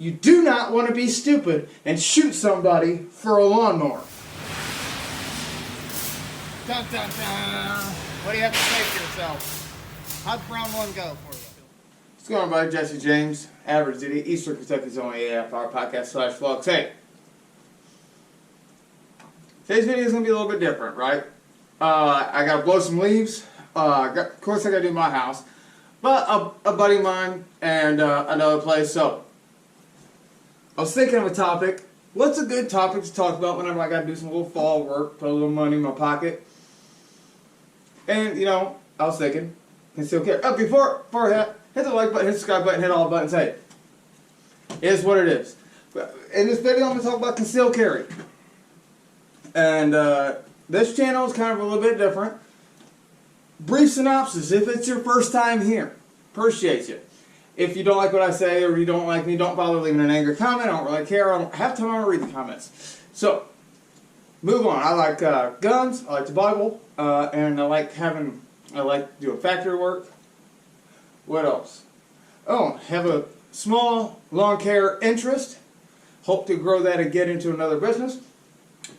You do not want to be stupid and shoot somebody for a lawnmower. Dun, dun, dun. What do you have to say for yourself? How'd round one go for you? What's going on, buddy? Jesse James, Average Idiot, Eastern Kentucky's only AFR podcast / vlogs. Hey, today's video is going to be a little bit different, right? I got to blow some leaves. Of course, I got to do my house. But a buddy of mine and another place. So, I was thinking of a topic. What's a good topic to talk about whenever I got to do some little fall work, put a little money in my pocket? And, you know, I was thinking, Conceal carry. Oh, before I hit the like button, hit the subscribe button, hit all the buttons. Hey, it is what it is. In this video, I'm going to talk about conceal carry. And this channel is kind of a little bit different. Brief synopsis, if it's your first time here, appreciate you. If you don't like what I say or you don't like me, don't bother leaving an angry comment. I don't really care. I don't have time to read the comments. So, move on. I like guns, I like the Bible, and I like doing factory work. What else? Oh, have a small lawn care interest. Hope to grow that and get into another business.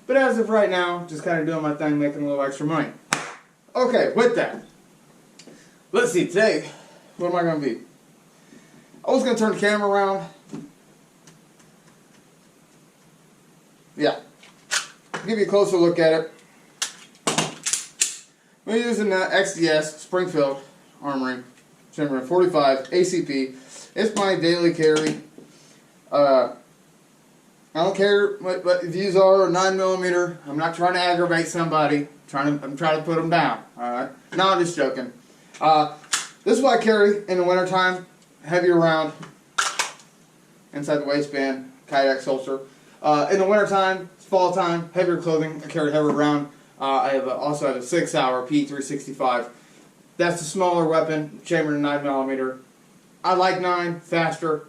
But as of right now, just kind of doing my thing, making a little extra money. Okay, with that, let's see, today, what am I going to be? I was going to turn the camera around. Yeah. Give you a closer look at it. We're using the XDS Springfield Armory Chamber 45 ACP. It's my daily carry. I don't care what the views are or 9mm. I'm not trying to aggravate somebody. I'm trying to put them down. Alright? No, I'm just joking. This is what I carry in the wintertime. Heavier round. Inside the waistband. Kayak holster. In the wintertime, it's fall time, heavier clothing. I carry heavier round. I also have a 6-hour P365. That's the smaller weapon, chambered in 9mm. I like 9, faster.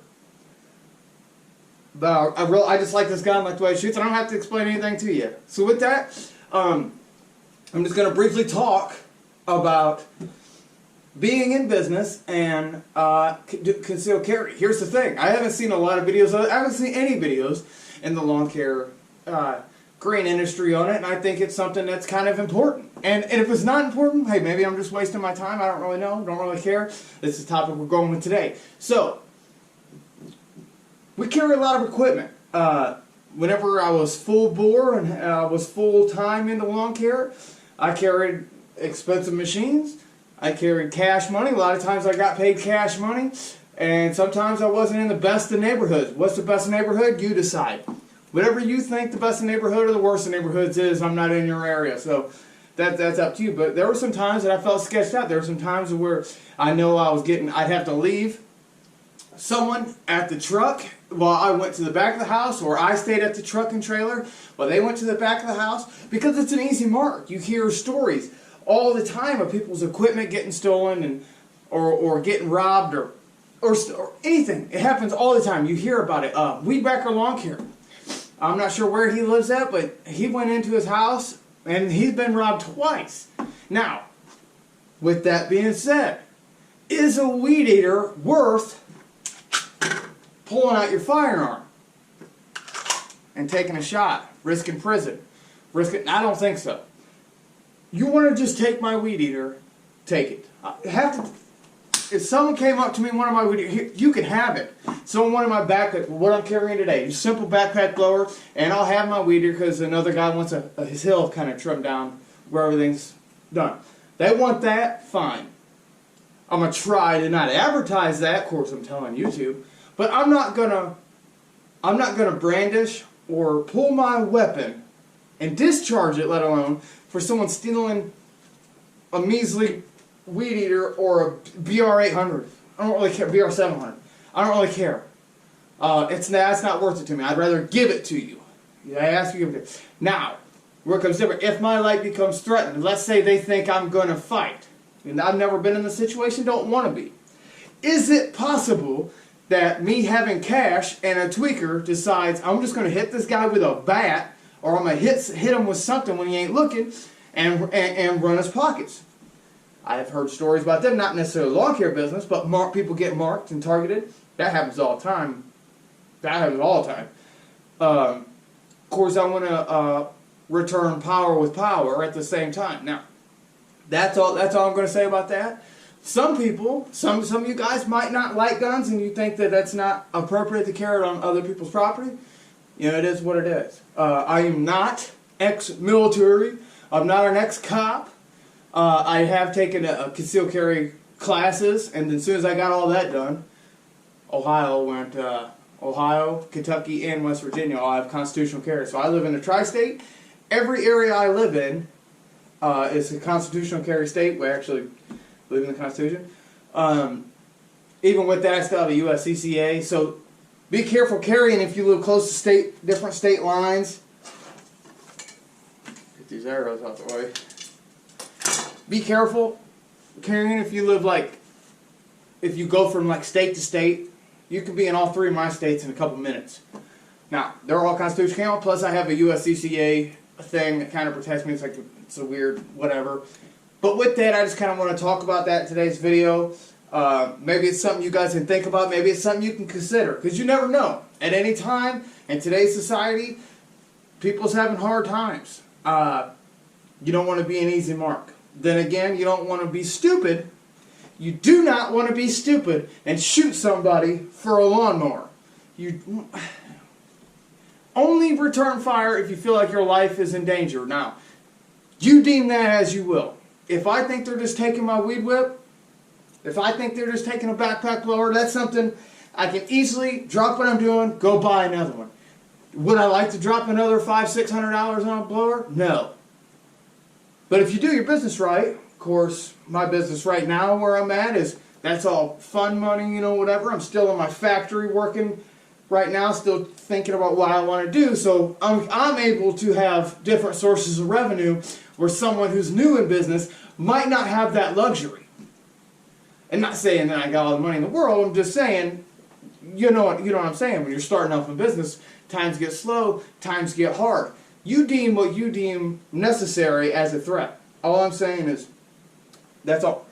But I just like this gun, like the way it shoots. I don't have to explain anything to you. So with that, I'm just going to briefly talk about being in business and conceal carry. Here's the thing. I haven't seen a lot of videos. I haven't seen any videos in the lawn care green industry on it, and I think it's something that's kind of important. And if it's not important, hey, maybe I'm just wasting my time. I don't really know. Don't really care. This is the topic we're going with today. So, we carry a lot of equipment. Whenever I was full bore and I was full time into lawn care, I carried expensive machines. I carried cash money. A lot of times I got paid cash money. And sometimes I wasn't in the best of neighborhoods. What's the best neighborhood? You decide. Whatever you think the best neighborhood or the worst of neighborhoods is, I'm not in your area. So that's up to you. But there were some times that I felt sketched out. There were some times where I know I'd have to leave someone at the truck while I went to the back of the house, or I stayed at the truck and trailer while they went to the back of the house, because it's an easy mark. You hear stories all the time of people's equipment getting stolen or getting robbed or anything. It happens all the time. You hear about it. Weedbacker Lawncare. I'm not sure where he lives at, but he went into his house and he's been robbed twice. Now, with that being said, is a weed eater worth pulling out your firearm and taking a shot, risking prison? I don't think so. You want to just take my weed eater, take it. If someone came up to me, one of my weed eaters, you can have it. Someone wanted my backpack, what I'm carrying today, just simple backpack blower, and I'll have my weed eater because another guy wants his hill kind of trimmed down where everything's done. They want that, fine. I'm going to try to not advertise that, of course I'm telling YouTube, but I'm not gonna brandish or pull my weapon and discharge it, let alone for someone stealing a measly weed eater or a BR800. I don't really care. BR700. I don't really care. That's not worth it to me. I'd rather give it to you. I ask you to give it to you. Now, where it comes different. If my life becomes threatened, let's say they think I'm going to fight, and I've never been in the situation, don't want to be. Is it possible that me having cash and a tweaker decides I'm just going to hit this guy with a bat, or I'm going to hit him with something when he ain't looking, and run his pockets? I have heard stories about them, not necessarily lawn care business, but people get marked and targeted. That happens all the time. That happens all the time. Of course, I want to return power with power at the same time. Now, that's all I'm going to say about that. Some people, some of you guys might not like guns, and you think that that's not appropriate to carry it on other people's property. You know, it is what it is. I am not ex-military. I'm not an ex-cop. I have taken a concealed carry classes, and as soon as I got all that done, Ohio, Kentucky, and West Virginia all have constitutional carry. So I live in a tri-state. Every area I live in is a constitutional carry state. We actually live in the Constitution. Even with that, I still have a USCCA. So be careful carrying if you live close to different state lines. Get these arrows out the way. Be careful carrying if you live if you go from state to state. You can be in all 3 of my states in a couple minutes. Now, they're all constitutional carry, plus I have a USCCA thing that kind of protects me. It's a weird whatever. But with that, I just kind of want to talk about that in today's video. Maybe it's something you guys can think about. Maybe it's something you can consider. Because you never know. At any time, in today's society, people's having hard times. You don't want to be an easy mark. Then again, you don't want to be stupid. You do not want to be stupid and shoot somebody for a lawnmower. You only return fire if you feel like your life is in danger. Now, you deem that as you will. If I think they're just taking my weed whip, if I think they're just taking a backpack blower, that's something I can easily drop what I'm doing, go buy another one. Would I like to drop another $500-600 on a blower? No. But if you do your business right, of course, my business right now where I'm at that's all fun money, whatever. I'm still in my factory working right now, still thinking about what I want to do. So I'm able to have different sources of revenue where someone who's new in business might not have that luxury. And not saying that I got all the money in the world, I'm just saying, you know what I'm saying. When you're starting off in business, times get slow, times get hard. You deem what you deem necessary as a threat. All I'm saying is, that's all.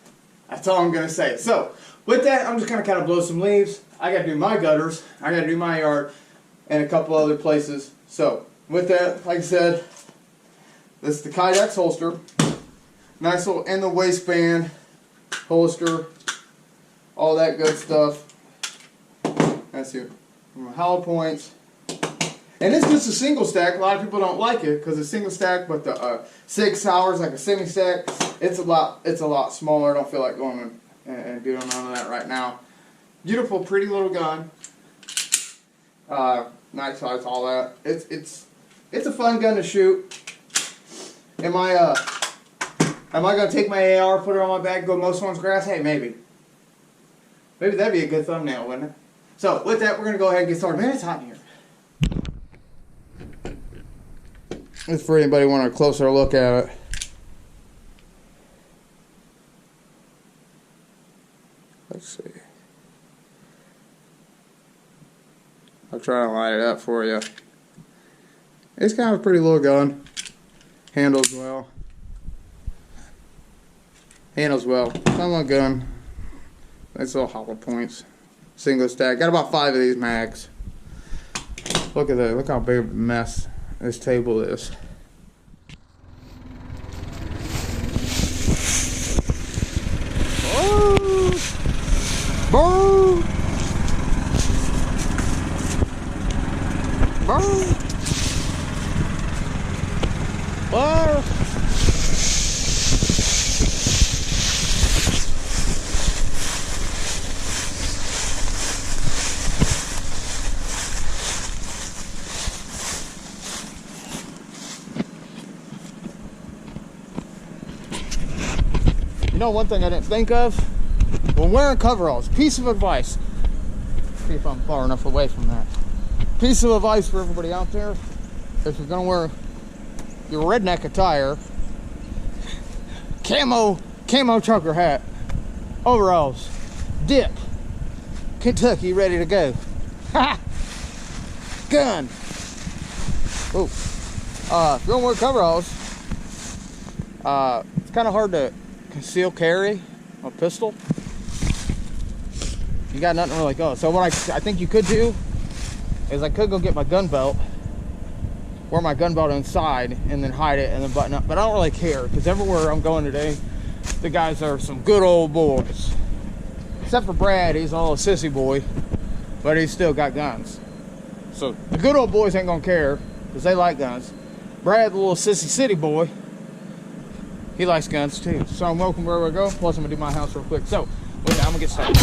That's all I'm going to say. So, with that, I'm just going to kind of blow some leaves. I got to do my gutters. I got to do my yard and a couple other places. So, with that, like I said, this is the Kydex holster. Nice little in the waistband holster. All that good stuff. That's it. Hollow points. And it's just a single stack. A lot of people don't like it because it's single stack, but the 6 hours like a semi stack, it's a lot smaller. I don't feel like going and doing none of that right now. Beautiful, pretty little gun. Nice size, all that. It's a fun gun to shoot. Am I gonna take my AR, put it on my back, go mow someone's grass? Hey, maybe. Maybe that'd be a good thumbnail, wouldn't it? So with that, we're gonna go ahead and get started. Man, it's hot in here. Just for anybody want a closer look at it. Let's see. I'll try to light it up for you. It's kind of a pretty little gun. Handles well. Handles well. Fun little gun. Nice little hollow points. Single stack. Got about 5 of these mags. Look at that. Look how big of a mess this table is. Oh! Boom! Boom! Oh! You know, one thing I didn't think of when wearing coveralls, piece of advice. See if I'm far enough away from that. Piece of advice for everybody out there: if you're gonna wear your redneck attire, camo trucker hat, overalls, dip, Kentucky, ready to go. Ha! Gun. Oh, if you're gonna wear coveralls, it's kind of hard to conceal carry a pistol. You got nothing really go. So what I think you could do is I could go get my gun belt, wear my gun belt inside, and then hide it and then button up. But I don't really care, because everywhere I'm going today, the guys are some good old boys. Except for Brad, he's a little sissy boy, but he's still got guns. So the good old boys ain't gonna care, because they like guns. Brad, the little sissy city boy, he likes guns too. So I'm welcome wherever I go. Plus I'm gonna do my house real quick. So with that, I'm gonna get started.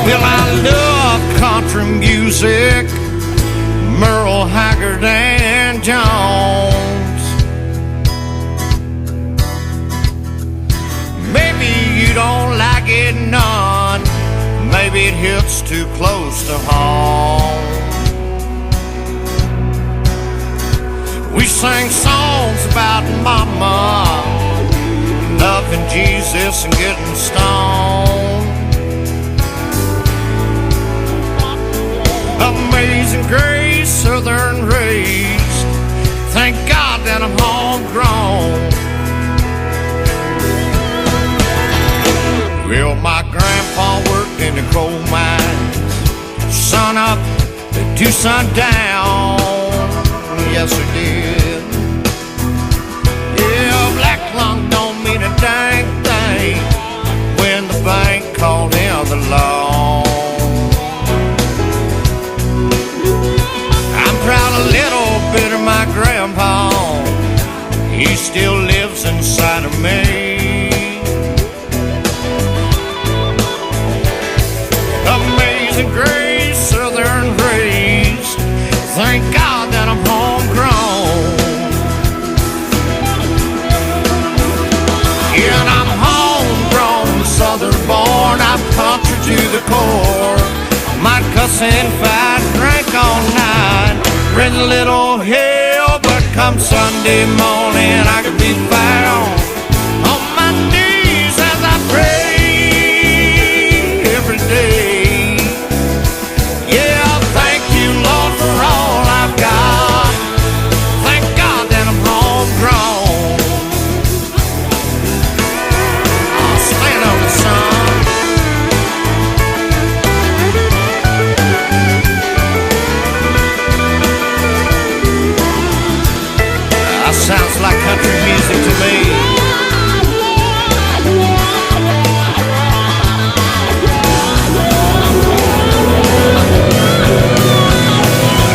Well, I love country music, Merle Haggard and Jones. Maybe you don't like it none, maybe it hits too close to home. We sang songs about mama, loving Jesus and getting stoned. Amazing grace, southern raised, thank God that I'm homegrown. Well, my grandpa worked in the coal mines, sun up to sundown, yes he did. Yeah, black lung don't mean a dang thing when the bank called him the law. Proud a little bit of my grandpa, he still lives inside of me. Amazing grace, southern raised, thank God that I'm homegrown. Yeah, and I'm homegrown, southern born, I'm country to the core. Might cuss and fight, drink all night, raise a little hell, but come Sunday morning I could be found on my knees as I pray every day. Yeah, thank you, Lord, for all I've got. Thank God that I'm homegrown. I'll stand on the sun. Sounds like country music to me.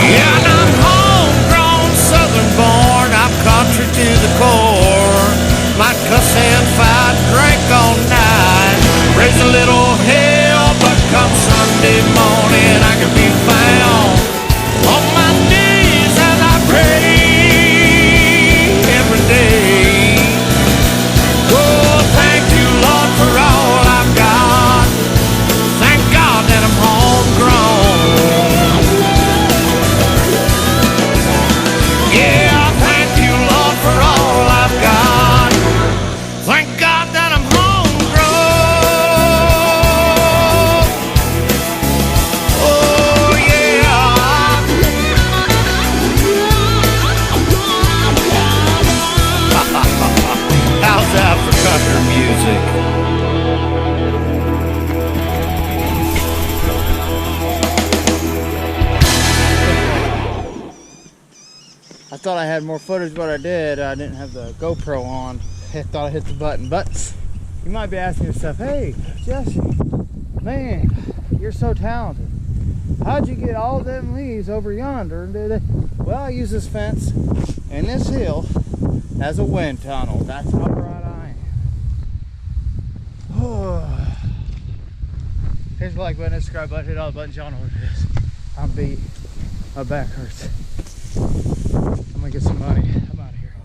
Yeah, and I'm homegrown, southern born, I'm country to the core. Might cuss and fight, drink all night, raise a little hell, but come Sunday morning I can be found on my knees as I pray. Oh, thank you, Lord, for all I've got. Thank God that I'm homegrown. Yeah, thank you, Lord, for all I've got. Thank God that I'm homegrown. Oh, yeah. How's that for country music? I thought I had more footage, but I did. I didn't have the GoPro on. I thought I hit the button. But you might be asking yourself, hey, Jesse, man, you're so talented. How'd you get all them leaves over yonder? Well, I use this fence and this hill as a wind tunnel. That's how bright I am. Here's the like button, subscribe button, hit all the buttons, y'all know what it is. I'm beat. My back hurts. I'm gonna get some money. I'm out of here.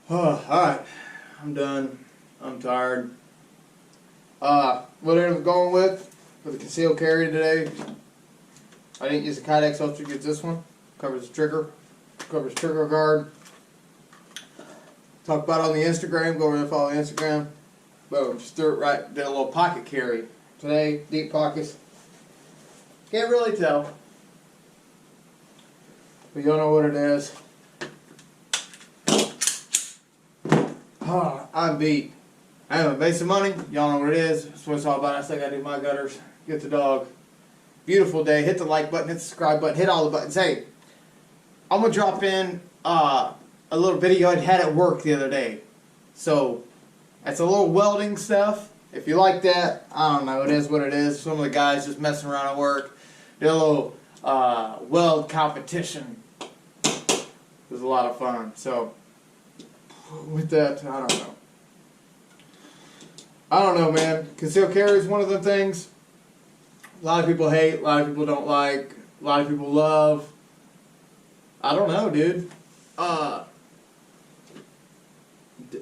Alright. I'm done. I'm tired. What I ended up going with for the Conceal carry today, I didn't use the Kydex holster, use this one. Covers the trigger. Covers trigger guard. Talk about it on the Instagram, go over there, follow the Instagram. Boom, just threw it right, did a little pocket carry. Today, deep pockets. Can't really tell. But you'll know what it is. I'm beat. Anyway, base of money, y'all know what it is. That's what it's all about. I still gotta do my gutters. Get the dog. Beautiful day. Hit the like button, hit the subscribe button, hit all the buttons. Hey, I'm gonna drop in a little video I had at work the other day. So, that's a little welding stuff. If you like that, I don't know, it is what it is. Some of the guys just messing around at work. Did a little weld competition. It was a lot of fun. So, with that, I don't know. I don't know, man. Conceal carry is one of the things a lot of people hate, a lot of people don't like, a lot of people love. I don't know, dude.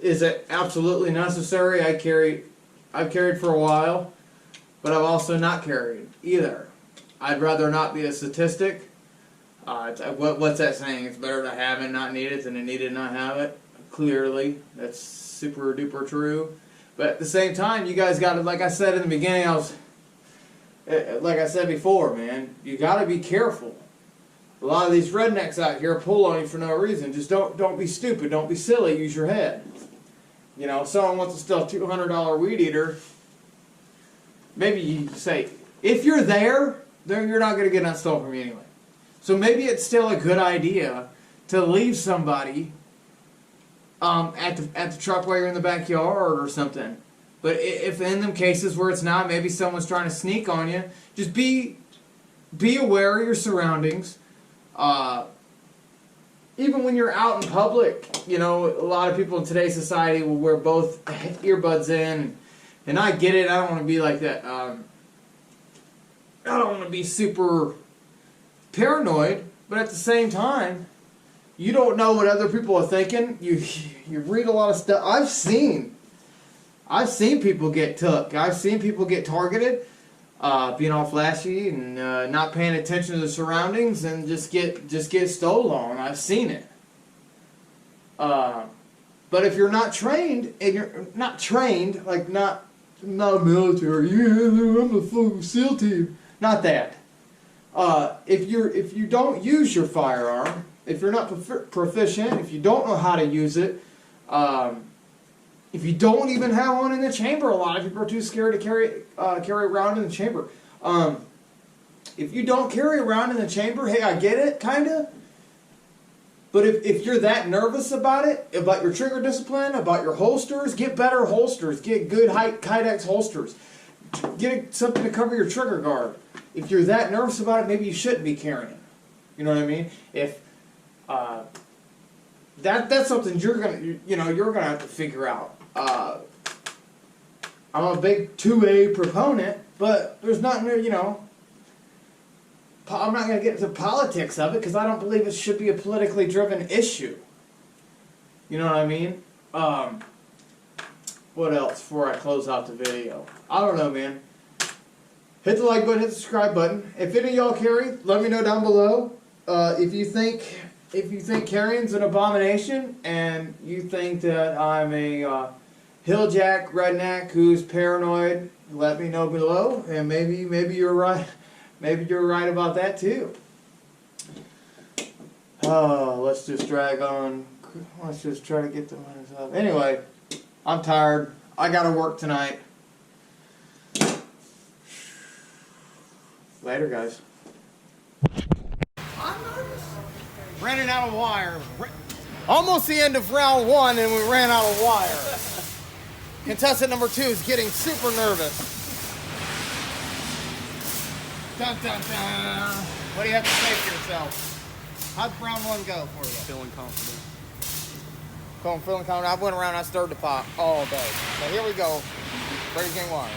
Is it absolutely necessary? I've carried for a while, but I've also not carried either. I'd rather not be a statistic. What's that saying? It's better to have and not need it than to need it and not have it. Clearly, that's super duper true. But at the same time, you guys got to, like I said in the beginning, like I said before, man, you got to be careful. A lot of these rednecks out here pull on you for no reason. Just don't be stupid. Don't be silly. Use your head. You know, if someone wants to steal a $200 weed eater, maybe you say, if you're there, then you're not going to get that stolen from you anyway. So maybe it's still a good idea to leave somebody at the truck while you're in the backyard or something. But if in them cases where it's not, maybe someone's trying to sneak on you, just be aware of your surroundings. Even when you're out in public, you know, a lot of people in today's society will wear both earbuds in, and I get it. I don't want to be like that. I don't want to be super paranoid, but at the same time, you don't know what other people are thinking. You read a lot of stuff. I've seen people get took. I've seen people get targeted, being all flashy and not paying attention to the surroundings and just get stolen. I've seen it. But if you're not trained and you're not trained, like not military, yeah, I'm a full SEAL team. Not that. If you don't use your firearm, if you're not proficient, if you don't know how to use it, if you don't even have one in the chamber, a lot of people are too scared to carry around in the chamber. If you don't carry around in the chamber, hey, I get it, kinda. But if you're that nervous about it, about your trigger discipline, about your holsters, get better holsters. Get good Kydex holsters. Get something to cover your trigger guard. If you're that nervous about it, maybe you shouldn't be carrying. You know what I mean? If that's something you're gonna have to figure out. I'm a big 2A proponent, but there's not, you know, I'm not going to get into politics of it because I don't believe it should be a politically driven issue. You know what I mean? What else before I close out the video? I don't know, man. Hit the like button, hit the subscribe button. If any of y'all carry, let me know down below. If you think carrying's an abomination and you think that I'm a hilljack redneck who's paranoid, let me know below, and maybe you're right. Maybe you're right about that too. Let's just drag on. Let's just try to get the minutes up. Anyway, I'm tired. I gotta work tonight. Later, guys. Running out of wire. Almost the end of round one and we ran out of wire. Contestant number 2 is getting super nervous. Dun, dun, dun. What do you have to say for yourself? How'd round 1 go for you? Feeling confident. Feeling confident. I went around, I stirred the pot all day. So here we go. Ready to game wire.